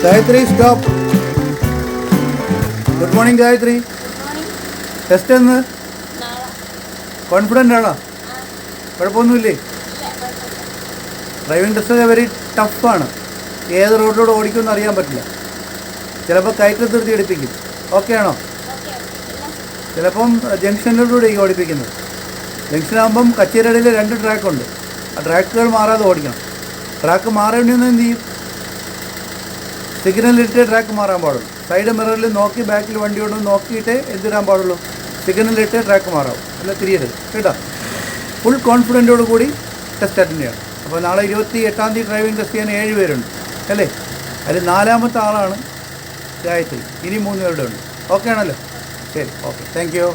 Gayatri, stop. Good morning, Gayatri. Test എന്ന് confident ആണോ? കുഴപ്പമൊന്നുമില്ലേ? ഡ്രൈവിംഗ് ടെസ്റ്റ് വെരി ടഫാണ്. ഏത് റോഡിലൂടെ ഓടിക്കുമെന്ന് അറിയാൻ പറ്റില്ല. ചിലപ്പോൾ കയറ്റി നിർത്തി എടുപ്പിക്കും. ഓക്കെ ആണോ? ചിലപ്പം ജംഗ്ഷനിലൂടെ ഓടിപ്പിക്കുന്നത്. ജംഗ്ഷനാകുമ്പം കച്ചേരിയിടയിൽ 2 ട്രാക്കുണ്ട്. ആ ട്രാക്കുകൾ മാറാതെ ഓടിക്കണം. ട്രാക്ക് മാറേണ്ടിയൊന്നും എന്ത് ചെയ്യും? സിഗ്നലിട്ടേ ട്രാക്ക് മാറാൻ പാടുള്ളൂ. സൈഡ് മിററിൽ നോക്കി ബാക്കിൽ വണ്ടി കൊണ്ടു നോക്കിയിട്ടേ എന്തിടാൻ പാടുള്ളൂ. സിഗ്നലിട്ടേ ട്രാക്ക് മാറാവും. അല്ല തിരിയരുത് കേട്ടോ. ഫുൾ കോൺഫിഡൻറ്റോട് കൂടി ടെസ്റ്റ് അറ്റൻഡ് ചെയ്യണം. അപ്പോൾ നാളെ 28-ാം തീയതി ഡ്രൈവിംഗ് ടെസ്റ്റ് ചെയ്യാൻ 7 പേരുണ്ട് അല്ലേ? അതിൽ 4ാമത്തെ ആളാണ് ഗായത്രി. ഇനി 3 പേരുടെ ഉണ്ട്. ഓക്കെ ആണല്ലോ? ശരി, ഓക്കെ, താങ്ക് യു.